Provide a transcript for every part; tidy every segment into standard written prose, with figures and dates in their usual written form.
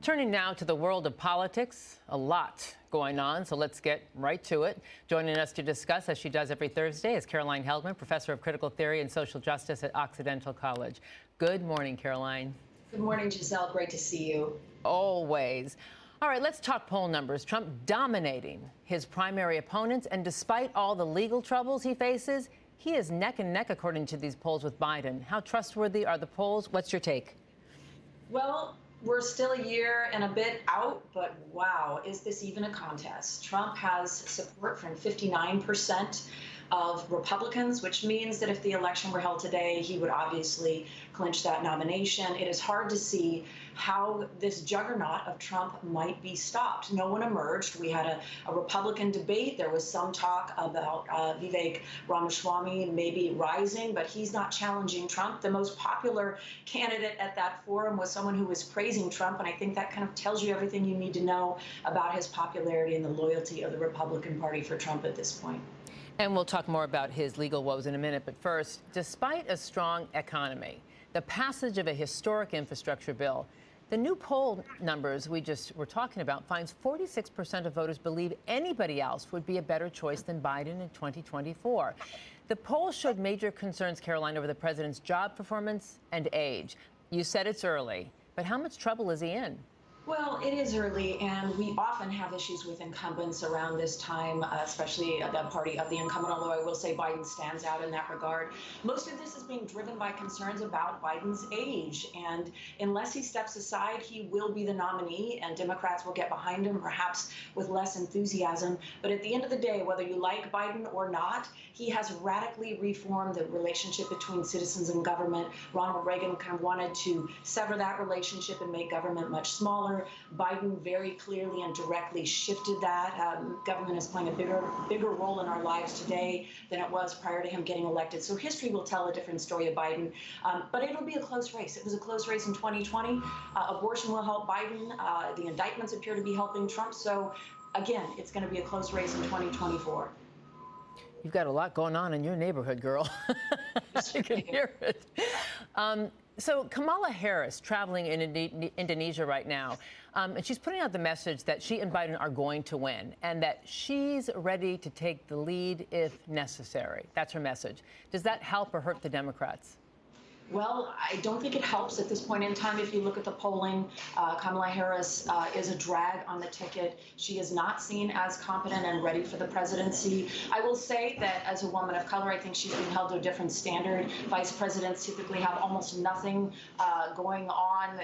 Turning now to the world of politics, a lot going on, so let's get right to it. Joining us to discuss, as she does every Thursday, is Caroline Heldman, professor of critical theory and social justice at Occidental College. Good morning, Caroline. Good morning, Giselle. Great to see you. Always. All right, let's talk poll numbers. Trump dominating his primary opponents, and despite all the legal troubles he faces, he is neck and neck, according to these polls, with Biden. How trustworthy are the polls? What's your take? Well, we're still a year and a bit out, but wow, is this even a contest? Trump has support from 59% of Republicans, which means that if the election were held today, he would obviously clinch that nomination. It is hard to see how this juggernaut of Trump might be stopped. No one emerged. We had a Republican debate. There was some talk about Vivek Ramaswamy maybe rising, but he's not challenging Trump. The most popular candidate at that forum was someone who was praising Trump, and I think that kind of tells you everything you need to know about his popularity and the loyalty of the Republican Party for Trump at this point. And we'll talk more about his legal woes in a minute. But first, despite a strong economy, the passage of a historic infrastructure bill, the new poll numbers we just were talking about finds 46% of voters believe anybody else would be a better choice than Biden in 2024. The poll showed major concerns, Caroline, over the president's job performance and age. You said it's early, but how much trouble is he in? Well, it is early, and we often have issues with incumbents around this time, especially the party of the incumbent, although I will say Biden stands out in that regard. Most of this is being driven by concerns about Biden's age, and unless he steps aside, he will be the nominee, and Democrats will get behind him, perhaps with less enthusiasm. But at the end of the day, whether you like Biden or not, he has radically reformed the relationship between citizens and government. Ronald Reagan kind of wanted to sever that relationship and make government much smaller. Biden very clearly and directly shifted that. Government is playing a bigger role in our lives today than it was prior to him getting elected. So history will tell a different story of Biden, but it'll be a close race. It was a close race in 2020. Abortion will help Biden. The indictments appear to be helping Trump. So again, it's going to be a close race in 2024. You've got a lot going on in your neighborhood, girl. I can hear it. So Kamala Harris traveling in Indonesia right now, and she's putting out the message that she and Biden are going to win and that she's ready to take the lead if necessary. That's her message. Does that help or hurt the Democrats? Well, I don't think it helps at this point in time. If you look at the polling, Kamala Harris is a drag on the ticket. She is not seen as competent and ready for the presidency. I will say that as a woman of color, I think she's being held to a different standard. Vice presidents typically have almost nothing going on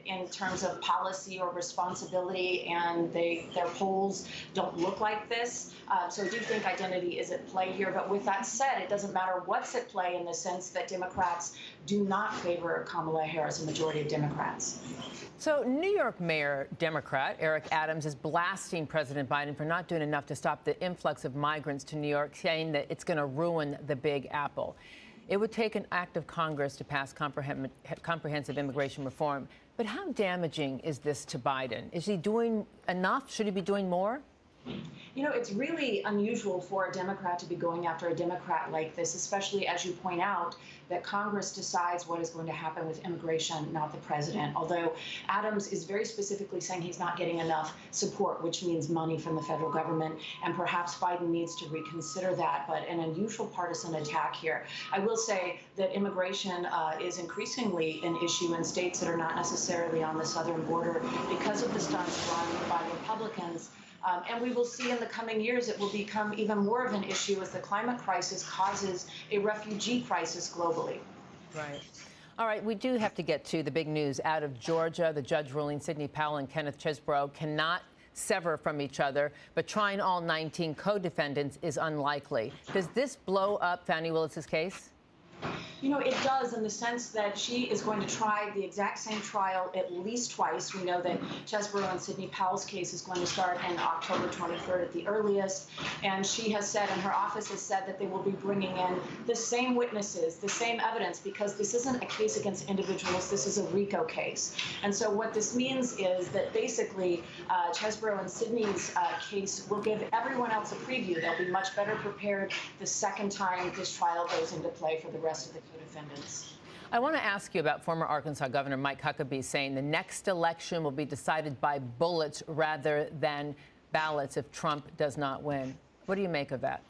in terms of policy or responsibility, and their polls don't look like this. So I do think identity is at play here. But with that said, it doesn't matter what's at play in the sense that Democrats do not favor Kamala Harris, a majority of Democrats. So New York Mayor Democrat Eric Adams is blasting President Biden for not doing enough to stop the influx of migrants to New York, saying that it's going to ruin the Big Apple. It would take an act of Congress to pass comprehensive immigration reform. But how damaging is this to Biden? Is he doing enough? Should he be doing more? You know, it's really unusual for a Democrat to be going after a Democrat like this, especially as you point out that Congress decides what is going to happen with immigration, not the president. Although Adams is very specifically saying he's not getting enough support, which means money from the federal government, and perhaps Biden needs to reconsider that. But an unusual partisan attack here. I will say that immigration is increasingly an issue in states that are not necessarily on the southern border because of the stunts run by Republicans. And we will see in the coming years it will become even more of an issue as the climate crisis causes a refugee crisis globally. Right. All right, we do have to get to the big news out of Georgia. The judge ruling Sidney Powell and Kenneth Chesebro cannot sever from each other, but trying all 19 co-defendants is unlikely. Does this blow up Fani Willis's case? You know, it does in the sense that she is going to try the exact same trial at least twice. We know that Chesebro and Sidney Powell's case is going to start in October 23rd at the earliest. And she has said, and her office has said, that they will be bringing in the same witnesses, the same evidence, because this isn't a case against individuals. This is a RICO case. And so what this means is that basically Chesebro and Sidney's case will give everyone else a preview. They'll be much better prepared the second time this trial goes into play for the rest of the co-defendants. I want to ask you about former Arkansas Governor Mike Huckabee saying the next election will be decided by bullets rather than ballots if Trump does not win. What do you make of that?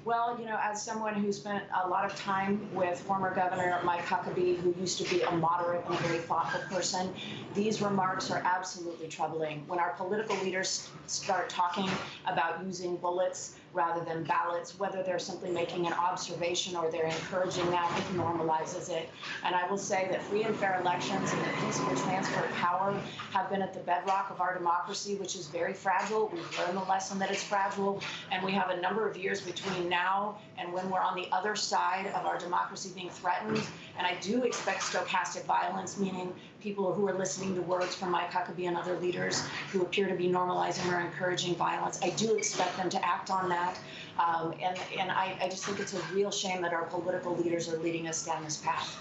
Well, as someone who spent a lot of time with former Governor Mike Huckabee, who used to be a moderate and a very thoughtful person, these remarks are absolutely troubling. When our political leaders start talking about using bullets rather than ballots, whether they're simply making an observation or they're encouraging that, it normalizes it. And I will say that free and fair elections and the peaceful transfer of power have been at the bedrock of our democracy, which is very fragile. We've learned the lesson that it's fragile, and we have a number of years between now and when we're on the other side of our democracy being threatened. And I do expect stochastic violence, meaning people who are listening to words from Mike Huckabee and other leaders who appear to be normalizing or encouraging violence. I do expect them to act on that. And I just think it's a real shame that our political leaders are leading us down this path.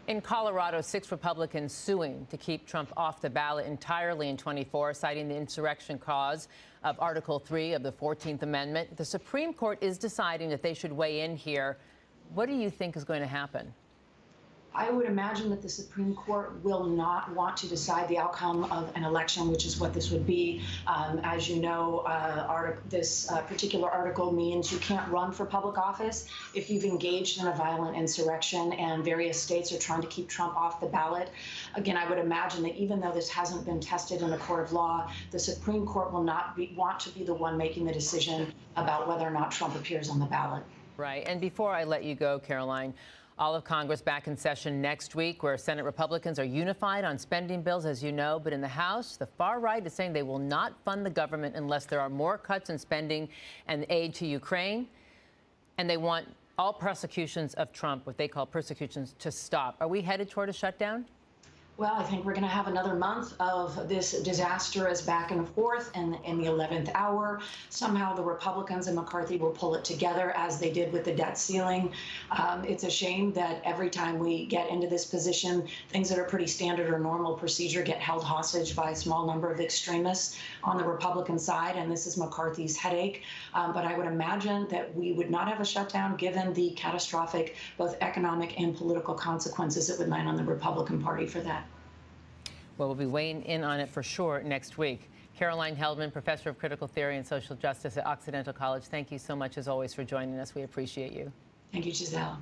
In Colorado, 6 Republicans suing to keep Trump off the ballot entirely in 24, citing the insurrection clause of Article 3 of the 14th Amendment. The Supreme Court is deciding that they should weigh in here. What do you think is going to happen? I would imagine that the Supreme Court will not want to decide the outcome of an election, which is what this would be. As you know, this particular article means you can't run for public office if you've engaged in a violent insurrection, and various states are trying to keep Trump off the ballot. Again, I would imagine that even though this hasn't been tested in a court of law, the Supreme Court will not want to be the one making the decision about whether or not Trump appears on the ballot. Right. And before I let you go, Caroline, all of Congress back in session next week, where Senate Republicans are unified on spending bills, as you know. But in the House, the far right is saying they will not fund the government unless there are more cuts in spending and aid to Ukraine. And they want all prosecutions of Trump, what they call persecutions, to stop. Are we headed toward a shutdown? Well, I think we're going to have another month of this disastrous back and forth, and in the 11th hour, somehow the Republicans and McCarthy will pull it together as they did with the debt ceiling. It's a shame that every time we get into this position, things that are pretty standard or normal procedure get held hostage by a small number of extremists on the Republican side, and this is McCarthy's headache. But I would imagine that we would not have a shutdown given the catastrophic both economic and political consequences that would land on the Republican Party for that. Well, we'll be weighing in on it for sure next week. Caroline Heldman, professor of critical theory and social justice at Occidental College, thank you so much, as always, for joining us. We appreciate you. Thank you, Giselle.